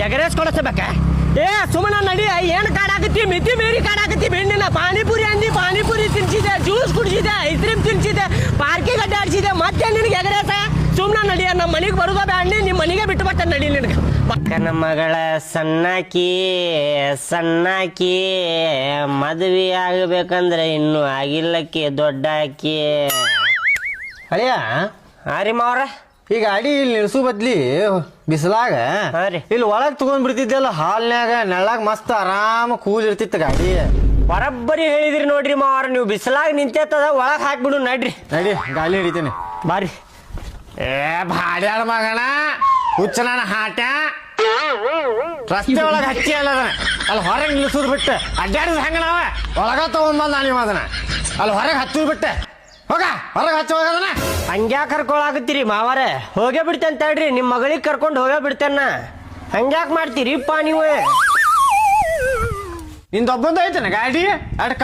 ಎಗರೇಸ್ ಕೊಡಿಸ್ಬೇಕ ಏ ಸುಮ್ಮನ ನಡಿ ಏನು ಕಾಡಾಕತ್ತಿ ಮಿತಿ ಮೀರಿ ಕಾಡಾಕತ್ತಿ ಬೆಣ್ಣಿನ ಪಾನಿಪುರಿ ಅಂದಿ ಪಾನಿಪುರಿ ತಿನ್ಸಿದೆ ಜ್ಯೂಸ್ ಕುಡಿಸಿದೆ ಐಸ್ ಕ್ರೀಮ್ ತಿನ್ಸಿದೆ ಪಾರ್ಕಿಗೆ ಅಡ್ಡಾಡ್ಸಿದೆ ಮತ್ತೆ ನಿನಗೆ ಎಗರೇಸ ಸುಮ್ಮನೆ ನಡಿ ನಮ್ಮ ಮನೆಗೆ ಬರುದ ಬ್ಯಾಡ್ನಿ ನಿಮ್ಮ ಮನೆಗೆ ಬಿಟ್ಟು ಬರ್ತಾನೆ ನಡಿ ನಿನಗೆ ಅಕ್ಕನ ಮಗಳ ಸಣ್ಣಾಕಿ ಮದುವೆ ಆಗಬೇಕಂದ್ರೆ ಇನ್ನೂ ಆಗಿಲ್ಲಕ್ಕಿ ದೊಡ್ಡಾಕಿ ಅಳಿಯ ಹಾರಿ ಮಾವ್ರ ಈ ಗಾಡಿ ಇಲ್ಲಿ ನಿಲ್ಸು ಬದ್ಲಿ ಬಿಸಿಲಾಗ ಇಲ್ಲಿ ಒಳಗ್ ತಗೊಂಡ್ ಬಿಡ್ತಿದ್ದೆಲ್ಲ ಹಾಲ್ನ್ಯಾಗ ನೆಳ್ಳಾಗ ಮಸ್ತ್ ಆರಾಮ ಕೂಲ್ ಇರ್ತಿತ್ತು ಗಾಡಿ ಬರಬ್ಬರಿ ಹೇಳಿದ್ರಿ ನೋಡ್ರಿ ಮಾವ್ರ ನೀವು ಬಿಸಿಲಾಗ ನಿಂತೇತದ ಒಳಗ್ ಹಾಕ್ಬಿಡು ನಡ್ರಿ ನಡಿ ಗಾಳಿ ಹಿಡಿತೇನೆ ಬಾರಿ ಏ ಭಾಡ್ಯಾಳ ಮಗಣ ಹುಚ್ಚ ನನ್ನ ಹಾಟ ರಸ್ತೆ ಒಳಗೆ ಹಚ್ಚಿ ಅಲ್ಲ ಅಲ್ಲಿ ಹೊರಗೆ ನಿಲ್ಸೂದ್ ಬಿಟ್ಟೆ ಅಡ್ಡಾಡಿದ್ ಹೆಂಗ ನಾವ ಒಳಗ ತಗೊಂಡ್ಬಂದ ನೀವು ಅದನ್ನ ಅಲ್ಲಿ ಹೊರಗೆ ಹಚ್ಚೂದ್ ಬಿಟ್ಟೆ ಹೋಗ ಹೊರಗೆ ಹಚ್ಚ ಹೋಗದನ ಹಂಗ್ಯಾಕೆ ಕರ್ಕೊಳಾಕತ್ತೀರಿ ಮಾವಾರೆ ಹೋಗೇ ಬಿಡ್ತೇನೆ ತಡ್ರಿ ನಿಮ್ಮ ಮಗಳಿಗೆ ಕರ್ಕೊಂಡು ಹೋಗೇ ಬಿಡ್ತೇನ ಹಂಗ್ಯಾಕೆ ಮಾಡ್ತೀರಿಪ್ಪ ನೀವು ನಿಂದೊಬ್ಬಂದ ಐತನ ಗಾಡಿ ಅಡ್